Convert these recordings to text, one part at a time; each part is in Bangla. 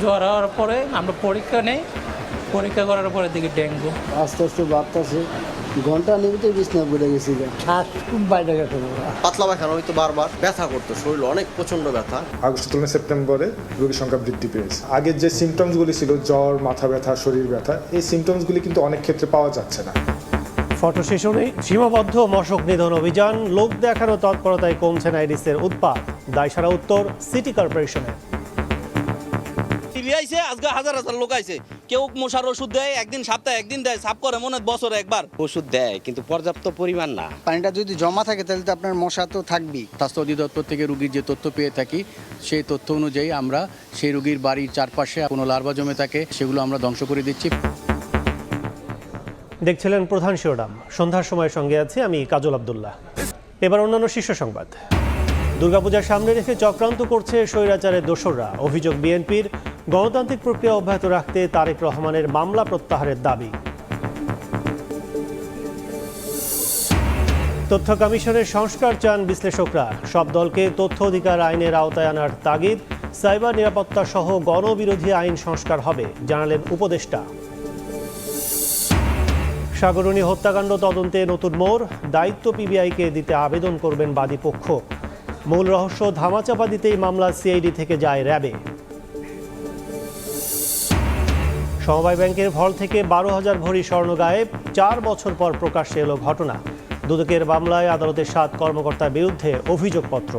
জ্বর হওয়ার পরে আমরা পরীক্ষা নেই, পরীক্ষা করার পরে দেখি ডেঙ্গু। আস্তে আস্তে বাড়তেছে, ঘন্টা নিমিতে বিছনা পড়ে গেছি, শ্বাস খুব বাইরে গেছে, পাতলা পায়খানা হয়তো বারবার ব্যথা করতো, শরীর অনেক প্রচন্ড ব্যথা। আগস্ট তুলনায় সেপ্টেম্বরে রোগীর সংখ্যা বৃদ্ধি পেয়েছে। আগের যে সিমটমসগুলি ছিল জ্বর, মাথা ব্যথা, শরীর ব্যথা, এই সিমটমসগুলি কিন্তু অনেক ক্ষেত্রে পাওয়া যাচ্ছে না। ফটো সেশনে সীমাবদ্ধ মশক নিধন অভিযান, লোক দেখানো তৎপরতায় কমছে না এডিসের উৎপাত, দায়সারা উত্তর সিটি কর্পোরেশনের। টিভি আইছে, আজকে হাজার হাজার লোক আইছে, কেউ মশার ওষুধ দেয়, একদিন সপ্তাহে একদিন দেয়, সাফ করে মনে হয় বছরে একবার ওষুধ দেয়, কিন্তু পর্যাপ্ত পরিমাণ না। পানিটা যদি জমা থাকে তাহলে তো আপনার মশা তো থাকবেই। স্বাস্থ্য অধিদপ্তর থেকে রোগীর যে তথ্য পেয়ে থাকি, সেই তথ্য অনুযায়ী আমরা সেই রোগীর বাড়ির চারপাশে কোনো লার্ভা জমে থাকে সেগুলো আমরা ধ্বংস করে দিচ্ছি। দেখছিলেন প্রধান শিরোনাম, সন্ধ্যার সময়ের সঙ্গে আছে আমি কাজল আব্দুল্লাহ। এবার অন্যান্য শীর্ষ সংবাদ। দুর্গাপূজার সামনে রেখে চক্রান্ত করছে স্বৈরাচারের দোসররা, অভিযোগ বিএনপির। গণতান্ত্রিক প্রক্রিয়া অব্যাহত রাখতে তারেক রহমানের মামলা প্রত্যাহারের দাবি। তথ্য কমিশনের সংস্কার চান বিশ্লেষকরা, সব দলকে তথ্য অধিকার আইনের আওতায় আনার তাগিদ। সাইবার নিরাপত্তা সহ গণবিরোধী আইন সংস্কার হবে, জানালেন উপদেষ্টা। সাগরণী হত্যাকাণ্ড তদন্তে নতুন মোড়, দায়িত্ব পিবিআইকে দিতে আবেদন করবেন বাদী পক্ষ। মূল রহস্য ধামাচাপা দিতেই মামলা সিআইডি থেকে যায় র্যাবে। সমবায় ব্যাংকের ভল থেকে 12,000 ভরি স্বর্ণ গায়েব, 4 বছর পর প্রকাশ্যে এলো ঘটনা। দুদকের মামলায় আদালতের 7 কর্মকর্তার বিরুদ্ধে অভিযোগপত্র।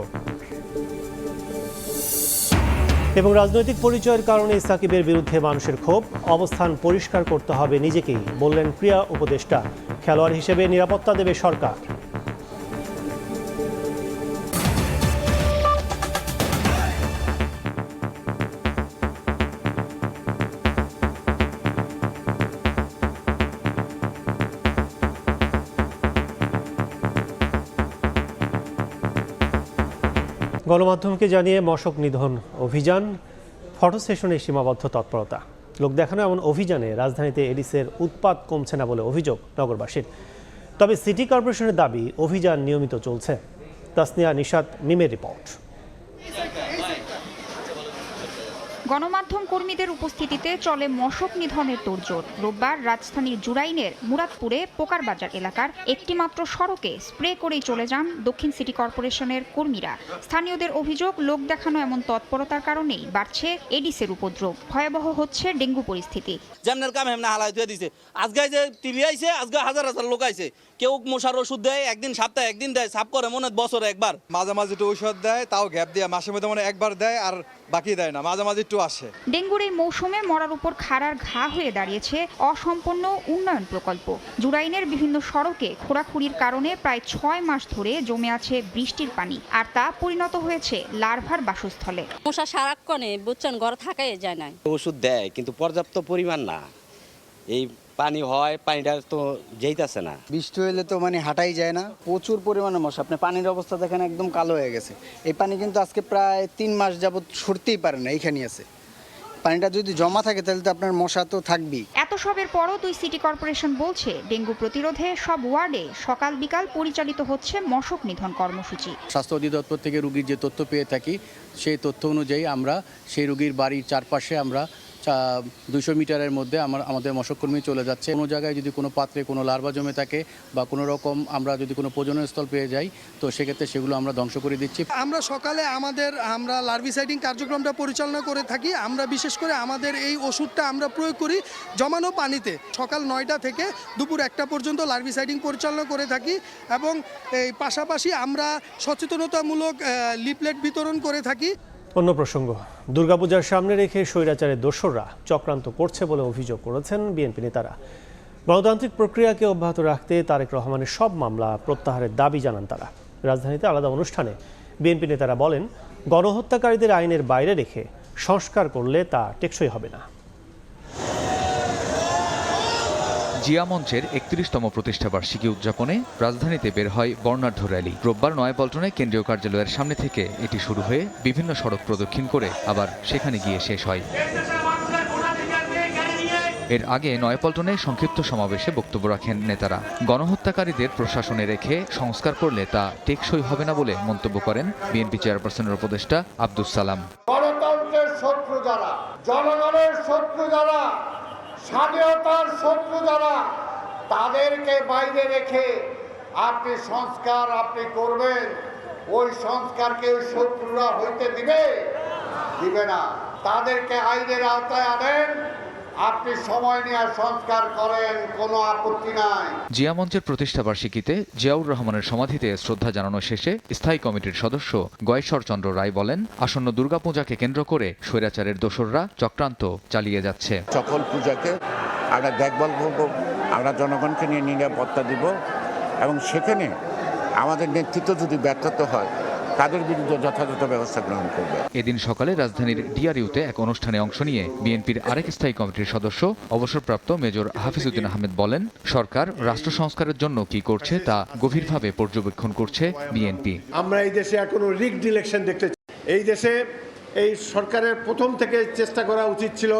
এবং রাজনৈতিক পরিচয়ের কারণে সাকিবের বিরুদ্ধে মানুষের ক্ষোভ, অবস্থান পরিষ্কার করতে হবে নিজেকেই, বললেন ক্রীড়া উপদেষ্টা। খেলোয়াড় হিসেবে নিরাপত্তা দেবে সরকার। গণমাধ্যমকে জানিয়ে মশক নিধন অভিযান, ফটো সেশনে সীমাবদ্ধ তৎপরতা, লোক দেখানো এমন অভিযানে রাজধানীতে এডিসের উৎপাত কমছে না বলে অভিযোগ নগরবাসীর। তবে সিটি কর্পোরেশনের দাবি অভিযান নিয়মিত চলছে। তাসনিয়া নিশাত মিমের রিপোর্ট। গণমাধ্যম কর্মীদের উপস্থিতিতে চলে মশক নিধনের তোড়জোড়। রোববার রাজধানীর জুরাইনের মুরাদপুরে পোকারবাজার এলাকার একটি মাত্র সড়কে স্প্রে করেই চলে যান দক্ষিণ সিটি কর্পোরেশনের কর্মীরা। স্থানীয়দের অভিযোগ, লোক দেখানো এমন তৎপরতার কারণেই বাড়ছে এডিসের উপদ্রব, ভয়াবহ হচ্ছে ডেঙ্গু পরিস্থিতি। যেমনের কাম হেমনা হালাই ধুয়ে দিছে, আজকে যে টিভি আইছে, আজকে হাজার হাজার লোক আইছে, কেউ মশার ওষুধ দেয়, একদিন সপ্তাহে একদিন দেয়, সাফ করে মনে হয় বছরে একবার। মাঝে মাঝে একটু ঔষধ দেয়, তাও গ্যাপ দিয়ে মাসের মধ্যে মানে একবার দেয়, আর বাকি দেয় না, মাঝে মাঝে একটু আসে। ডেঙ্গুর এই মৌসুমে মরার উপর খাড়ার ঘা হয়ে দাঁড়িয়েছে অসম্পন্ন উন্নয়ন প্রকল্প। জুরাইনের বিভিন্ন সড়কে খোঁড়াখুড়ির কারণে প্রায় 6 মাস ধরে জমে আছে বৃষ্টির পানি, আর তা পরিণত হয়েছে লার্ভার বাসস্থলে। মশা সারাক্ষণে বুঝছেন ঘরে থাকাই যায় না। ওষুধ দেয়, কিন্তু পর্যাপ্ত পরিমাণ না। এই পানি হয়, পানিটা তো যেইতাছে না। বৃষ্টি হইলে তো মানে হাঁটাই যায় না, প্রচুর পরিমাণে মশা। আপনি পানির অবস্থা দেখেন একদম কালো হয়ে গেছে। এই পানি কিন্তু আজকে প্রায় 3 মাস যাবত সরতেই পারে না, এইখানেই আছে। পানিটা যদি জমা থাকে তাহলে তো আপনার মশা তো থাকবেই। এত সবের পরও দুই সিটি কর্পোরেশন বলছে, ডেঙ্গু প্রতিরোধে সব ওয়ার্ডে সকাল বিকাল পরিচালিত হচ্ছে মশক নিধন কর্মসূচি। স্বাস্থ্য অধিদপ্তর থেকে রোগীর যে তথ্য পেয়ে থাকি, সেই তথ্য অনুযায়ী আমরা সেই রোগীর বাড়ির চারপাশে আমরা 200 মিটারের মধ্যে আমাদের মশককর্মী চলে যাচ্ছে। কোনো জায়গায় যদি কোনো পাত্রে কোনো লার্ভা জমে থাকে বা কোনো রকম আমরা যদি কোনো প্রজননস্থল পেয়ে যাই, তো সেক্ষেত্রে সেগুলো আমরা ধ্বংস করে দিচ্ছি। আমরা সকালে আমরা লার্ভিসাইডিং কার্যক্রমটা পরিচালনা করে থাকি। আমরা বিশেষ করে আমাদের এই ওষুধটা আমরা প্রয়োগ করি জমানো পানিতে। সকাল 9টা থেকে দুপুর 1টা পর্যন্ত লার্ভিসাইডিং পরিচালনা করে থাকি, এবং এই পাশাপাশি আমরা সচেতনতামূলক লিফলেট বিতরণ করে থাকি। অন্য প্রসঙ্গ, দুর্গাপূজার সামনে রেখে স্বৈরাচারের দোসররা চক্রান্ত করছে বলে অভিযোগ করেছেন বিএনপি নেতারা। গণতান্ত্রিক প্রক্রিয়াকে অব্যাহত রাখতে তারেক রহমানের সব মামলা প্রত্যাহারের দাবি জানান তারা। রাজধানীতে আলাদা অনুষ্ঠানে বিএনপি নেতারা বলেন, গণহত্যাকারীদের আইনের বাইরে রেখে সংস্কার করলে তা টেকসই হবে না। জিয়া মঞ্চের 31তম প্রতিষ্ঠাবার্ষিকী উদযাপনে রাজধানীতে বের হয় বর্ণাঢ্য র্যালি। রোববার নয়াপল্টনে কেন্দ্রীয় কার্যালয়ের সামনে থেকে এটি শুরু হয়ে বিভিন্ন সড়ক প্রদক্ষিণ করে আবার সেখানে গিয়ে শেষ হয়। এর আগে নয়াপল্টনে সংক্ষিপ্ত সমাবেশে বক্তব্য রাখেন নেতারা। গণহত্যাকারীদের প্রশাসনে রেখে সংস্কার করলে তা টেকসই হবে না বলে মন্তব্য করেন বিএনপি চেয়ারপারসনের উপদেষ্টা আব্দুস সালাম। গণতন্ত্রের শত্রু যারা, জনগণের শত্রু যারা, স্বাধীনতার শত্রু যারা, তাদেরকে বাইরে রেখে আপনি সংস্কার আপনি করবেন, ওই সংস্কারকে শত্রুরা হইতে দিবে না। তাদেরকে আইনের আওতায় আনেন, আপনি সময় নিয়ে সংস্কার করেন, কোনো আপত্তি নাই। জিয়া মঞ্চের প্রতিষ্ঠাবার্ষিকীতে জিয়াউর রহমানের সমাধিতে শ্রদ্ধা জানানো শেষে স্থায়ী কমিটির সদস্য গয়েশ্বর চন্দ্র রায় বলেন, আসন্ন দুর্গাপূজাকে কেন্দ্র করে স্বৈরাচারের দোসররা চক্রান্ত চালিয়ে যাচ্ছে। সকল পূজাকে আমরা দেখভাল করব, আমরা জনগণকে নিয়ে নিরাপত্তা দিব এবং সেখানে আমাদের নেতৃত্ব যদি ব্যর্থতা হয় তাদের বিরুদ্ধে যথাযথ ব্যবস্থা গ্রহণ করবে। এদিন সকালে রাজধানীর ডিআরইউতে এক অনুষ্ঠানে অংশ নিয়ে বিএনপির আরেক স্থায়ী কমিটির সদস্য অবসরপ্রাপ্ত মেজর হাফিজউদ্দিন আহমেদ বলেন, সরকার রাষ্ট্র সংস্কারের জন্য কি করছে তা গভীরভাবে পর্যবেক্ষণ করছে বিএনপি। আমরা এই দেশে এখনো রিগড ইলেকশন দেখতে চাই। এই দেশে এই সরকারের প্রথম থেকে চেষ্টা করা উচিত ছিল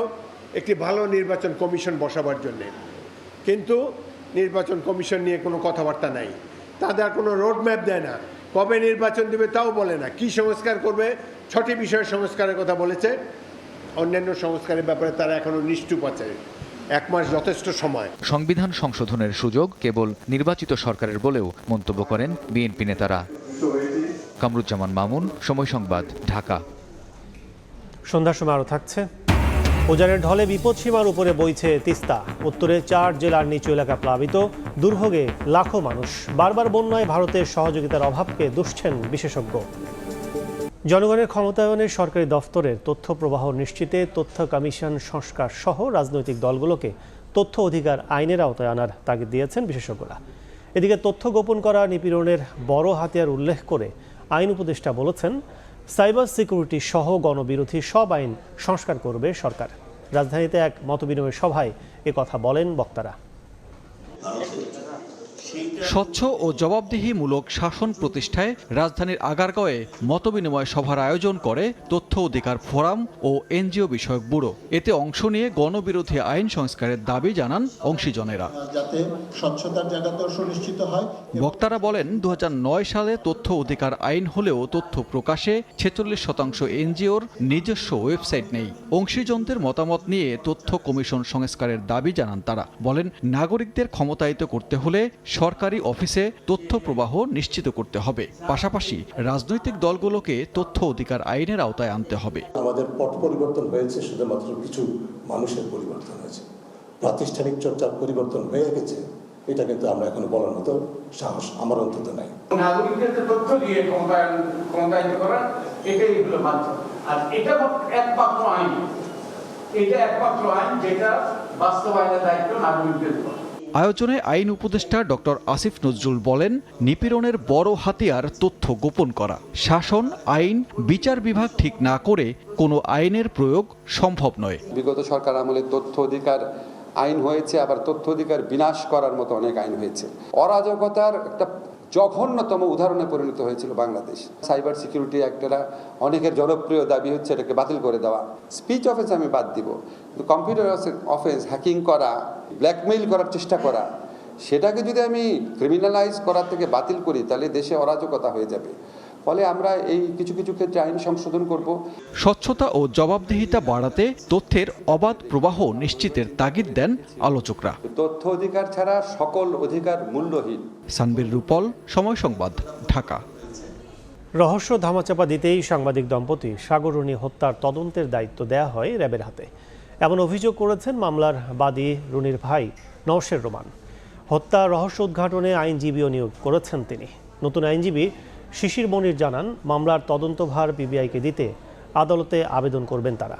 একটি ভালো নির্বাচন কমিশন বসাবার জন্য, কিন্তু নির্বাচন কমিশন নিয়ে কোনো কথাবার্তা নাই। তাদের কোনো রোডম্যাপ দেয় না, কবে নির্বাচন দেবে তাও বলে না, কি সংস্কার করবে 6টি বিষয়ের সংস্কারের কথা বলেছে, অন্যান্য সংস্কারের ব্যাপারে তারা এখনো নিশ্চুপ আছে। 1 মাস যথেষ্ট সময়। সংবিধান সংশোধনের সুযোগ কেবল নির্বাচিত সরকারের বলেও মন্তব্য করেন বিএনপি নেতারা। কামরুজ্জামান মামুন, সময় সংবাদ, ঢাকা। সন্ধ্যার সময় আরও থাকছে। উজানের ঢলে বিপদসীমার উপরে বইছে তিস্তা। উত্তরে 4 জেলার নিচু এলাকা প্লাবিত, দুর্ভোগে লাখো মানুষ। বারবার বন্যায় ভারতের সহযোগিতার অভাবকে দুষছেন বিশেষজ্ঞ। জনগণের ক্ষমতায়নের সরকারি দফতরের তথ্য প্রবাহ নিশ্চিতে তথ্য কমিশন সংস্কার সহ রাজনৈতিক দলগুলোকে তথ্য অধিকার আইনের আওতায় আনার তাগিদ দিয়েছেন বিশেষজ্ঞরা। এদিকে তথ্য গোপন করা নিপীড়নের বড় হাতিয়ার উল্লেখ করে আইন উপদেষ্টা বলেছেন, সাইবার সিকিউরিটি সহ গণবিরোধী সব আইন সংস্কার করবে সরকার। রাজধানীতে এক মতবিনিময় সভায় একথা বলেন বক্তারা। স্বচ্ছ ও জবাবদিহিমূলক শাসন প্রতিষ্ঠায় রাজধানীর আগারগাঁওয়ে মতবিনিময় সভার আয়োজন করে তথ্য অধিকার ফোরাম ও এনজিও বিষয়ক ব্যুরো। এতে অংশ নিয়ে গণবিরোধী আইন সংস্কারের দাবি জানান অংশীজনেরা। যাতে স্বচ্ছতার জায়গাতেও সুনিশ্চিত হয়। বক্তারা বলেন, 2009 সালে তথ্য অধিকার আইন হলেও তথ্য প্রকাশে 46% এনজিওর নিজস্ব ওয়েবসাইট নেই। অংশীজনদের মতামত নিয়ে তথ্য কমিশন সংস্কারের দাবি জানান তারা। বলেন, নাগরিকদের ক্ষমতায়িত করতে হলে সরকারি অফিসে তথ্য প্রবাহ নিশ্চিত করতে হবে। পাশাপাশি রাজনৈতিক দলগুলোকে তথ্য অধিকার আইনের আওতায় আনতে হবে। আমাদের পট পরিবর্তন হয়েছে, শুধুমাত্র কিছু মানুষের পরিবর্তন হয়েছে, প্রাতিষ্ঠানিক চর্চার পরিবর্তন হয়ে গেছে, এটা কিন্তু আমরা এখন বলার মতো সাহস আমার অন্তত নাই। নাগরিকদেরকে তথ্য দিয়ে ক্ষমতায়িত করা, এটাই হলো মাধ্যম। আর এটা একমাত্র আইন, যেটা বাস্তবায়নের দায়িত্ব নাগরিকদের। আয়োজনে আইন উপদেষ্টা ডক্টর আসিফ নজরুল বলেন, নিপীড়নের বড় হাতিয়ার তথ্য গোপন করা। শাসন, আইন, বিচার বিভাগ ঠিক না করে কোনো আইনের প্রয়োগ সম্ভব নয়। বিগত সরকার আমলে তথ্য অধিকার আইন হয়েছে, আবার তথ্য অধিকার বিনাশ করার মতো অনেক আইন হয়েছে। অরাজকতার একটা জঘন্যতম উদাহরণে পরিণত হয়েছিল বাংলাদেশ। সাইবার সিকিউরিটি অ্যাক্টেরা অনেকের জনপ্রিয় দাবি হচ্ছে এটাকে বাতিল করে দেওয়া। স্পিচ অফেন্স আমি বাদ দিব, কিন্তু কম্পিউটার অফেন্স, হ্যাকিং করা, ব্ল্যাকমেইল করার চেষ্টা করা, সেটাকে যদি আমি ক্রিমিনালাইজ করার থেকে বাতিল করি, তাহলে দেশে অরাজকতা হয়ে যাবে। ফলে আমরা এই কিছু কিছু ক্ষেত্রে আইন সংশোধন করব। স্বচ্ছতা ও জবাবদিহিতা বাড়াতে তথ্যের অবাধ প্রবাহ নিশ্চিতের তাগিদ দেন আলোচকরা। তথ্য অধিকার ছাড়া সকল অধিকার মূল্যহীন। সানবীর রূপল, সময় সংবাদ, ঢাকা। রহস্য ধামাচাপা দিতেই সাংবাদিক দম্পতি সাগররুনি হত্যার তদন্তের দায়িত্ব দেয়া হয় র্যাবের হাতে। এমন অভিযোগ করেছেন মামলার বাদী রুনির ভাই নওশের রোমান। হত্যা রহস্য উদ্ঘাটনে আইনজীবীও নিয়োগ করেছেন তিনি। নতুন আইনজীবী শিশির মনির জানান, মামলার তদন্তভার পিবিআইকে দিতে আদালতে আবেদন করবেন তারা।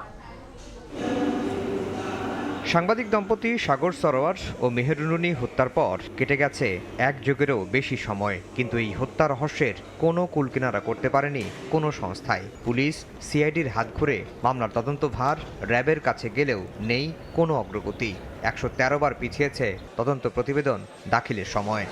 সাংবাদিক দম্পতি সাগর সরোয়ার ও মেহেরুনি হত্যার পর কেটে গেছে 1 যুগেরও বেশি সময়, কিন্তু এই হত্যা রহস্যের কোনো কুলকিনারা করতে পারেনি কোনো সংস্থায়। পুলিশ, সিআইডির হাত ঘুরে মামলার তদন্তভার র্যাবের কাছে গেলেও নেই কোনো অগ্রগতি। 113 বার পিছিয়েছে তদন্ত প্রতিবেদন দাখিলের সময়।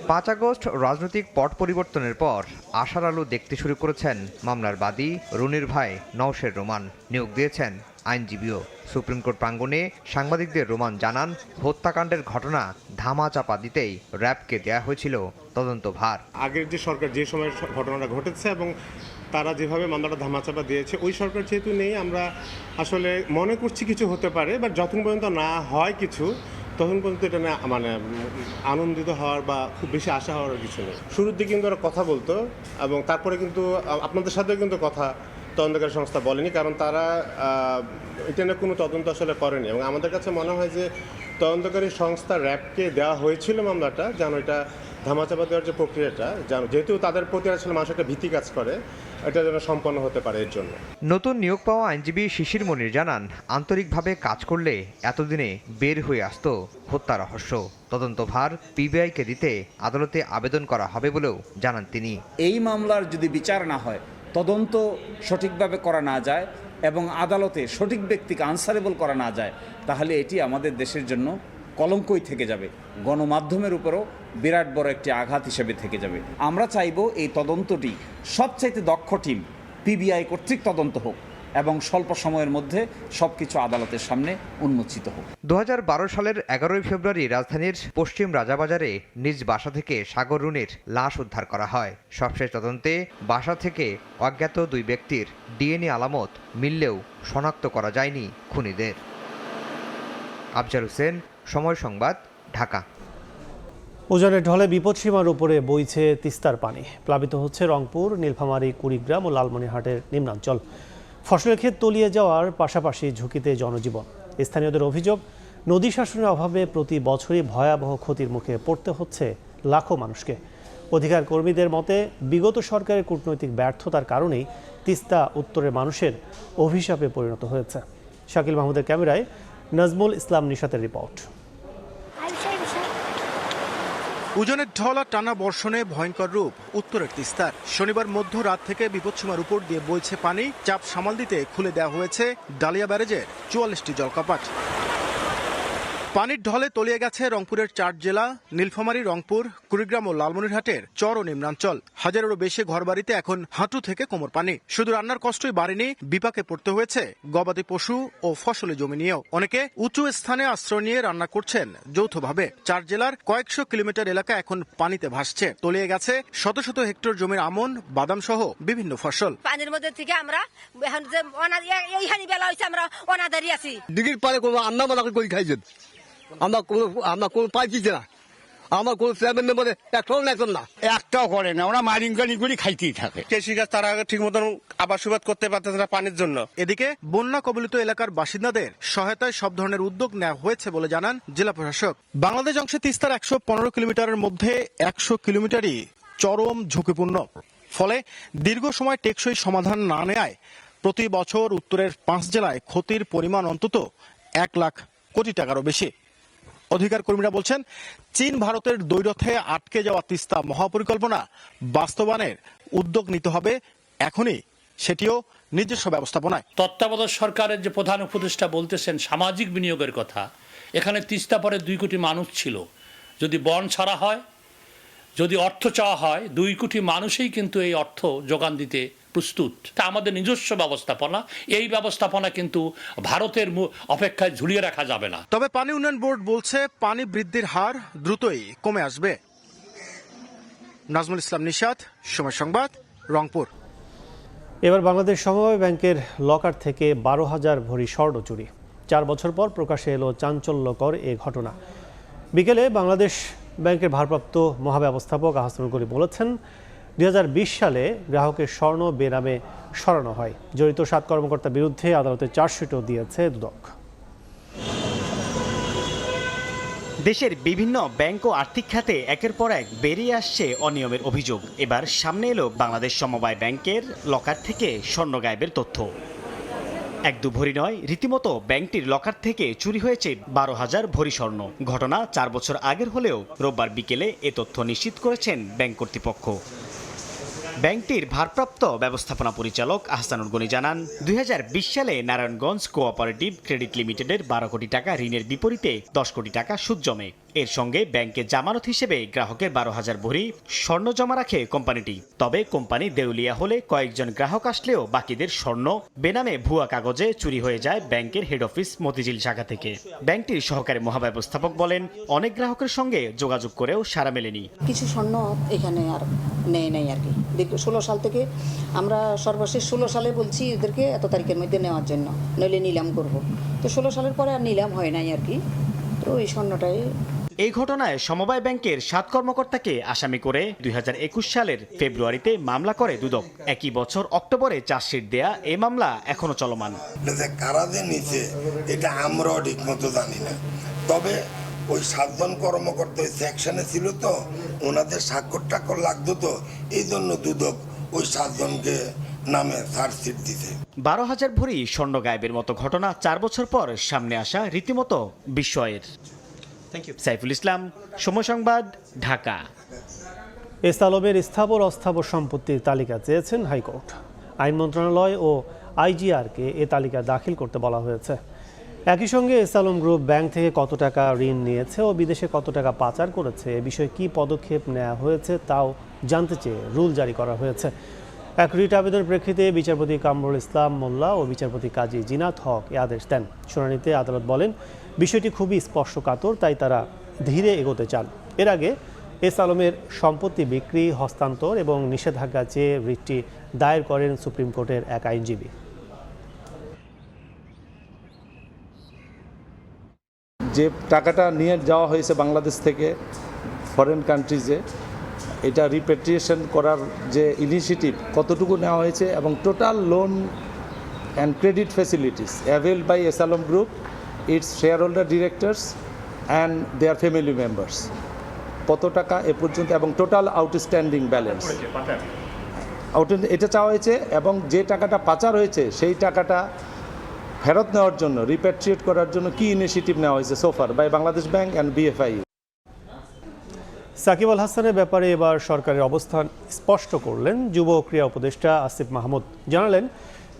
5 আগস্ট রাজনৈতিক পট পরিবর্তনের পর আশার আলো দেখতে শুরু করেছেন মামলার বাদী রুনির ভাই নওশের রোমান। নিয়োগ দিয়েছেন আইনজীবীও। সুপ্রিম কোর্ট প্রাঙ্গণে সাংবাদিকদের রোমান জানান, হত্যাকাণ্ডের ঘটনা ধামাচাপা দিতেই র্যাবকে দেয়া হয়েছিল তদন্তভার। আগের যে সরকার যে সময় ঘটনাটা ঘটেছে এবং তারা যেভাবে মামলাটা ধামাচাপা দিয়েছে, ওই সরকার যেহেতু নেই, আমরা আসলে মনে করছি কিছু হতে পারে, বাট যতক্ষণ পর্যন্ত না হয় কিছু, তখন পর্যন্ত এটা না মানে আনন্দিত হওয়ার বা খুব বেশি আশা হওয়ার কিছু নেই। শুরুর দিকে কিন্তু ওরা কথা বলতো এবং তারপরে কিন্তু আপনাদের সাথেও কিন্তু কথা তদন্তকারী সংস্থা বলেনি, কারণ তারা এটা নিয়ে কোনো তদন্ত আসলে করেনি। এবং আমাদের কাছে মনে হয় যে তদন্তকারী সংস্থা র্যাবকে দেওয়া হয়েছিল মামলাটা, যেন এটা ধামাচাপা দেওয়ার যে প্রক্রিয়াটা, যেহেতু তাদের প্রতি আসলে মানুষ একটা ভীতি কাজ করে, এটা যেন সম্পন্ন হতে পারে এর জন্য। নতুন নিয়োগ পাওয়া আইনজীবী শিশির মনির জানান, আন্তরিকভাবে কাজ করলে এতদিনে বের হয়ে আসতো হত্যা রহস্য। তদন্তভার পিবিআইকে দিতে আদালতে আবেদন করা হবে বলেও জানান তিনি। এই মামলার যদি বিচার না হয়, তদন্ত সঠিকভাবে করা না যায় এবং আদালতে সঠিক ব্যক্তিকে আনসারেবল করা না যায়, তাহলে এটি আমাদের দেশের জন্য কলঙ্কই থেকে যাবে, গণমাধ্যমের উপরও বিরাট বড় একটি আঘাত হিসেবে থেকে যাবে। আমরা চাইব এই তদন্তটি সবচাইতে দক্ষ টিম পিবিআই কর্তৃক তদন্ত হোক এবং স্বল্প সময়ের মধ্যে সবকিছু আদালতের সামনে উন্মোচিত হোক। 2012 সালের 11 ফেব্রুয়ারি রাজধানীর পশ্চিম রাজাবাজারে নিজ বাসা থেকে সাগর রুনির লাশ উদ্ধার করা হয়। সবশেষ তদন্তে বাসা থেকে অজ্ঞাত 2 ব্যক্তির ডিএনএ আলামত মিললেও শনাক্ত করা যায়নি খুনিদের। আফজাল হোসেন, সময় সংবাদ, ঢাকা। উজানের ঢলে বিপদসীমার উপরে বইছে তিস্তার পানি। প্লাবিত হচ্ছে রংপুর, নীলফামারী, কুড়িগ্রাম ও লালমনিরহাটের নিম্নাঞ্চল। ফসলের ক্ষেত তলিয়ে যাওয়ার পাশাপাশি ঝুঁকিতে জনজীবন। স্থানীয়দের অভিযোগ, নদী শাসনের অভাবে প্রতি বছরই ভয়াবহ ক্ষতির মুখে পড়তে হচ্ছে লাখো মানুষকে। অধিকার কর্মীদের মতে, বিগত সরকারের কূটনৈতিক ব্যর্থতার কারণেই তিস্তা উত্তরের মানুষের অভিশাপে পরিণত হয়েছে। শাকিল মাহমুদের ক্যামেরায় নাজমুল ইসলাম নিশাতের রিপোর্ট। উজানের ঢল আর টানা বর্ষণে ভয়ঙ্কর রূপ উত্তরের তিস্তার। শনিবার মধ্যরাত থেকে বিপদসীমার উপর দিয়ে বইছে পানি। চাপ সামাল দিতে খুলে দেওয়া হয়েছে ডালিয়া ব্যারেজের 44টি জলকপাট। পানির ঢলে তলিয়ে গেছে রংপুরের 4 জেলা, নীলফামারী, রংপুর, কুড়িগ্রাম ও লালমনিরহাটের চর ও নিম্নাঞ্চল। হাজারেরও বেশি ঘরবাড়িতে এখন হাঁটু থেকে কোমর পানি। শুধু রান্নার কষ্টই বাড়েনি, বিপাকে পড়তে হয়েছে গবাদি পশু ও ফসলি জমি নিয়েও। অনেকে উঁচু স্থানে আশ্রয় নিয়ে রান্না করছেন যৌথভাবে। 4 জেলার কয়েকশো কিলোমিটার এলাকা এখন পানিতে ভাসছে। তলিয়ে গেছে শত শত হেক্টর জমির আমন, বাদাম সহ বিভিন্ন ফসল। পানির মধ্যে থেকে আমরা এখন যে এইখানি বেলা হয়েছে, আমরা অনাদারি আছি। দিঘির পারে কোনো আন্না মানা করে খাইছেন, আমরা কোনো পাইছি না। আমার কোনো চেয়ারম্যান মেম্বারে একটাও করে না, ওরা মারিংকানি করে খাইতেই থাকে। কৃষিকাজ তারা ঠিক মতন আবাদ সুবাদ করতে পারতেছে না পানির জন্য। এদিকে বন্যা কবলিত এলাকার বাসিন্দাদের সহায়তায় সব ধরনের উদ্যোগ নেওয়া হয়েছে বলে জানান জেলা প্রশাসক। বাংলাদেশ অংশে তিস্তার 115 কিলোমিটারের মধ্যে 100 কিলোমিটারই চরম ঝুঁকিপূর্ণ। ফলে দীর্ঘ সময় টেকসই সমাধান না নেয় প্রতি বছর উত্তরের 5 জেলায় ক্ষতির পরিমাণ অন্তত 1 লাখ কোটি টাকারও বেশি। অধিকার কর্মীরা বলছেন, চীন ভারতের দ্বৈরথে আটকে যাওয়া তিস্তা মহাপরিকল্পনা বাস্তবায়নের উদ্যোগ নিতে হবে এখনই, সেটিও নিজস্ব ব্যবস্থাপনায়। তত্ত্বাবধায়ক সরকারের যে প্রধান উপদেষ্টা বলতেছেন সামাজিক বিনিয়োগের কথা, এখানে তিস্তা পরে 2 কোটি মানুষ ছিল। যদি বন ছাড়া হয়, যদি অর্থ চাওয়া হয়, 2 কোটি মানুষই কিন্তু এই অর্থ যোগান দিতে প্রস্তুত। তা আমাদের নিজস্ব ব্যবস্থাপনা, এই ব্যবস্থাপনা কিন্তু ভারতের অপেক্ষায় ঝুলিয়ে রাখা যাবে না। তবে পানি উন্নয়ন বোর্ড বলছে পানি বৃদ্ধির হার দ্রুতই কমে আসবে। নাজমুল ইসলাম নিশাত, সময় সংবাদ, রংপুর। এবার বাংলাদেশ সমবায় ব্যাংকের লকার থেকে 12,000 ভরি স্বর্ণ চুরি। 4 বছর পর প্রকাশে এলো চাঞ্চল্যকর এ ঘটনা। বিকেলে বাংলাদেশ ব্যাংকের ভারপ্রাপ্ত মহাব্যবস্থাপক আহসানুল গনি বলেছেন, 2020 সালে গ্রাহকের স্বর্ণ বেনামে সরানো হয়। জড়িত 7 কর্মকর্তার বিরুদ্ধে আদালতে চার্জশিটও দিয়েছে দুদক। দেশের বিভিন্ন ব্যাংক ও আর্থিক খাতে একের পর এক বেরিয়ে আসছে অনিয়মের অভিযোগ। এবার সামনে এলো বাংলাদেশ সমবায় ব্যাংকের লকার থেকে স্বর্ণ গায়েবের তথ্য। 1-2 ভরি নয়, রীতিমতো ব্যাংকটির লকার থেকে চুরি হয়েছে 12,000 ভরি স্বর্ণ। ঘটনা 4 বছর আগের হলেও রোববার বিকেলে এ তথ্য নিশ্চিত করেছেন ব্যাংক কর্তৃপক্ষ। ব্যাংকটির ভারপ্রাপ্ত ব্যবস্থাপনা পরিচালক আহসানুল গনি জানান, 2020 সালে নারায়ণগঞ্জ কোঅপারেটিভ ক্রেডিট লিমিটেডের 12 কোটি টাকা ঋণের বিপরীতে 10 কোটি টাকা সুদ জমে। এর সঙ্গে ব্যাংকে জামানত হিসেবে গ্রাহকের 12,000 ভরি স্বর্ণ জমা রাখে কোম্পানিটি। তবে কোম্পানি দেউলিয়া হলে কয়েকজন গ্রাহক আসলেও বাকিদের স্বর্ণ বেনামে ভুয়া কাগজে চুরি হয়ে যায় ব্যাংকের হেড অফিস মতিঝিল শাখা থেকে। ব্যাংকটির সহকারী মহাব্যবস্থাপক বলেন, অনেক গ্রাহকের সঙ্গে যোগাযোগ করেও সাড়া মেলেনি। কিছু স্বর্ণ এখানে আর নেই আর কি। 16 সাল থেকে আমরা সর্বশেষ 16 সালে বলছি এদেরকে এত তারিখের মধ্যে নেওয়ার জন্য, নইলে নিলাম করব। তো 16 সালের পরে আর নিলাম হয় নাই আর কি। তো এই স্বর্ণটাই। এই ঘটনায় সমবায় ব্যাংকের 7 কর্মকর্তাকে আসামি করে 2021 সালের ফেব্রুয়ারিতে মামলা করে দুদক। একই বছর অক্টোবরে চার্জশিট দেয়া এই মামলা এখনো চলমান। কারা যে নিচে এটা আমরাও ঠিক মতো জানি না, তবে ওই 7 জন কর্মকর্তা ওই সেকশনে ছিল, তো ওনাদের স্বাক্ষর লাগতো, তো এই জন্য দুদক ওই 7 জনকে নামে চার্জশিট দিতে। 12,000 ভরি স্বর্ণ গায়েবের মতো ঘটনা 4 বছর পর সামনে আসা রীতিমতো বিস্ময়ের। সাইফুল ইসলাম, সময় সংবাদ, ঢাকা। এস আলমের স্থাবর অস্থাবর সম্পত্তির তালিকা চেয়েছেন হাইকোর্ট। আইন মন্ত্রণালয় ও আইজিআরকে এ তালিকা দাখিল করতে বলা হয়েছে। একই সঙ্গে এস আলম গ্রুপ ব্যাংক থেকে কত টাকা ঋণ নিয়েছে ও বিদেশে কত টাকা পাচার করেছে, এ বিষয়ে কী পদক্ষেপ নেওয়া হয়েছে তাও জানতে চেয়ে রুল জারি করা হয়েছে। এক রিট আবেদনের প্রেক্ষিতে বিচারপতি কামরুল ইসলাম মোল্লা ও বিচারপতি কাজী জিনাত হক এ আদেশ দেন। শুনানিতে আদালত বলেন, বিষয়টি খুবই স্পর্শকাতর, তাই তারা ধীরে এগোতে চান। এর আগে এস আলমের সম্পত্তি বিক্রি, হস্তান্তর এবং নিষেধাজ্ঞা চেয়ে রিটটি দায়ের করেন সুপ্রিম কোর্টের এক আইনজীবী। যে টাকাটা নিয়ে যাওয়া হয়েছে বাংলাদেশ থেকে ফরেন কান্ট্রিজে, এটা রিপেট্রিয়েশন করার যে ইনিশিয়েটিভ কতটুকু নেওয়া হয়েছে এবং total loan and credit facilities availed by S Alam group, its share holder directors and their family members, কত টাকা এ পর্যন্ত এবং টোটাল আউটস্ট্যান্ডিং ব্যালেন্স এটা চাওয়া হয়েছে। এবং যে টাকাটা পাচার হয়েছে সেই টাকাটা ফেরত নেওয়ার জন্য, রিপ্যাট্রিয়েট করার জন্য কি ইনিশিয়েটিভ নেওয়া হয়েছে সোফার by Bangladesh bank and BFI. Shakib Al হাসানের ব্যাপারে এবার সরকারের অবস্থান স্পষ্ট করলেন যুব ক্রীড়া উপদেষ্টা আসিফ মাহমুদ। জানালেন,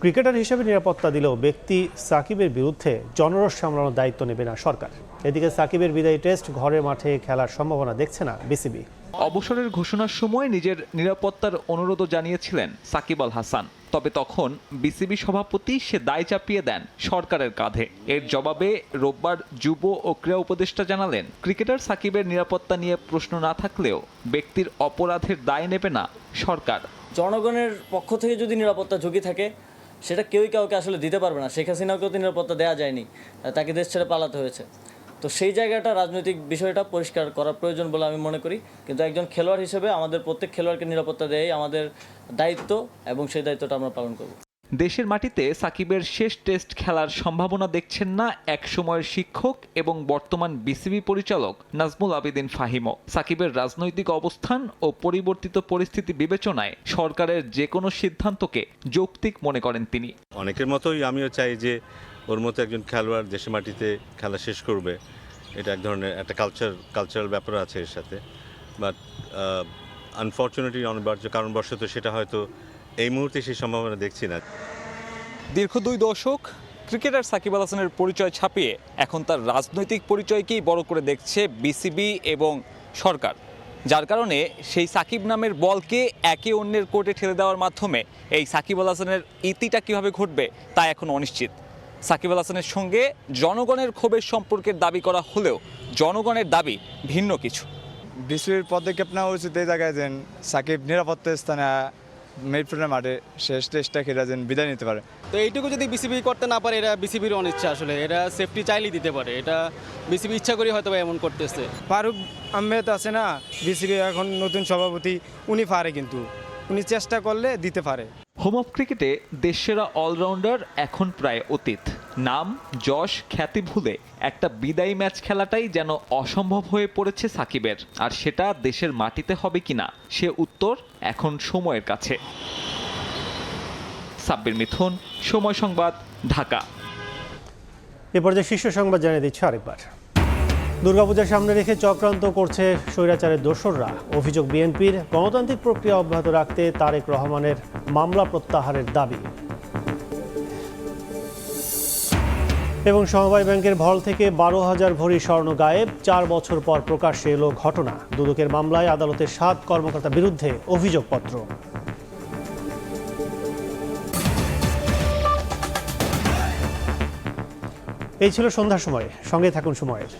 ক্রিকেটার হিসেবে নিরাপত্তা দিলেও ব্যক্তি সাকিবের বিরুদ্ধে জনরোষ সামলানোর দায়িত্ব নেবে না সরকার। এদিকে সাকিবের বিদায়ী টেস্ট ঘরের মাঠে খেলার সম্ভাবনা দেখছে না বিসিবি। অবসরের ঘোষণার সময় নিজের নিরাপত্তার অনুরোধও জানিয়েছিলেন সাকিব আল হাসান। তবে তখন বিসিবি সভাপতি সে দায় চাপিয়ে দেন সরকারের কাঁধে। এর জবাবে রোববার যুব ও ক্রীড়া উপদেষ্টা জানালেন, ক্রিকেটার সাকিবের নিরাপত্তা নিয়ে প্রশ্ন না থাকলেও ব্যক্তির অপরাধের দায় নেবে না সরকার। জনগণের পক্ষ থেকে যদি নিরাপত্তা ঝুঁকি থাকে সেটা কেউই কাউকে আসলে দিতে পারবে না। শেখ হাসিনাকেও তো নিরাপত্তা দেওয়া যায়নি, তাকে দেশ ছেড়ে পালাতে হয়েছে। তো সেই জায়গাটা রাজনৈতিক বিষয়টা পরিষ্কার করার প্রয়োজন বলে আমি মনে করি। কিন্তু একজন খেলোয়াড় হিসেবে আমাদের প্রত্যেক খেলোয়াড়কে নিরাপত্তা দেয়াই আমাদের দায়িত্ব এবং সেই দায়িত্বটা আমরা পালন করব। দেশের মাটিতে সাকিবের শেষ টেস্ট খেলার সম্ভাবনা দেখছেন না এক সময়ের শিক্ষক এবং বর্তমান বিসিবি পরিচালক নাজমুল আবেদিন ফাহিমও। সাকিবের রাজনৈতিক অবস্থান ও পরিবর্তিত পরিস্থিতি বিবেচনায় সরকারের যে কোনো সিদ্ধান্তকে যৌক্তিক মনে করেন তিনি। অনেকের মতোই আমিও চাই যে ওর মতো একজন খেলোয়াড় দেশের মাটিতে খেলা শেষ করবে, এটা এক ধরনের একটা কালচারাল ব্যাপার আছে এর সাথে। বাট আনফর্চুনেটলি অনিবার্য কারণবশত সেটা হয়তো এই মুহূর্তে সেই সম্ভাবনা দেখছি না। দীর্ঘ 2 দশক ক্রিকেটার সাকিব আল হাসানের পরিচয় ছাপিয়ে এখন তার রাজনৈতিক পরিচয়কেই বড় করে দেখছে বিসিবি এবং সরকার, যার কারণে সেই সাকিব নামের বলকে একে অন্যের কোর্টে ঠেলে দেওয়ার মাধ্যমে এই সাকিব আল হাসানের ইতিটা কীভাবে ঘটবে তা এখন অনিশ্চিত। সাকিব আল হাসানের সঙ্গে জনগণের ক্ষোভের সম্পর্কের দাবি করা হলেও জনগণের দাবি ভিন্ন কিছু। বিসিবির পদক্ষেপ নেওয়া উচিত এই জায়গায় যেন সাকিব নিরাপত্তা স্থানে মিডফিল্ডের মাঠে শেষ টেস্টটা খেলে যেন বিদায় নিতে পারে। তো এইটুকু যদি বিসিবি করতে না পারে, এটা বিসিবির অনিচ্ছা। আসলে এটা সেফটি চাইলেই দিতে পারে, এটা বিসিবি ইচ্ছা করে হয়তো এমন করতেছে। ফারুক আহমেদ আছে না, বিসিবি এখন নতুন সভাপতি, উনি পারে, কিন্তু উনি চেষ্টা করলে দিতে পারে। হোম অফ ক্রিকেটে দেশসেরা অলরাউন্ডার এখন প্রায় অতীত। নাম, যশ, খ্যাতি ভুলে একটা বিদায়ী ম্যাচ খেলাটাই যেন অসম্ভব হয়ে পড়েছে সাকিবের। আর সেটা দেশের মাটিতে হবে কিনা সে উত্তর এখন সময়ের কাছে। সাব্বির মিথুন, সময় সংবাদ, ঢাকা। এ পর্যায়ে শীর্ষ সংবাদ জানিয়ে দিচ্ছে আরেকবার। দুর্গাপূজার সামনে রেখে চক্রান্ত করছে স্বৈরাচারের দোসররা। অভিযোগ বিএনপির। গণতান্ত্রিক প্রক্রিয়া অব্যাহত রাখতে তারেক রহমানের মামলা প্রত্যাহারের দাবি। এবং সমবায় ব্যাংকের ভল থেকে 12,000 ভরি স্বর্ণ গায়েব, 4 বছর পর প্রকাশ্যে এলো ঘটনা। দুদকের মামলায় আদালতের 7 কর্মকর্তার বিরুদ্ধে অভিযোগপত্র। এই ছিল সন্ধ্যার সময়, সঙ্গে থাকুন সময়ের।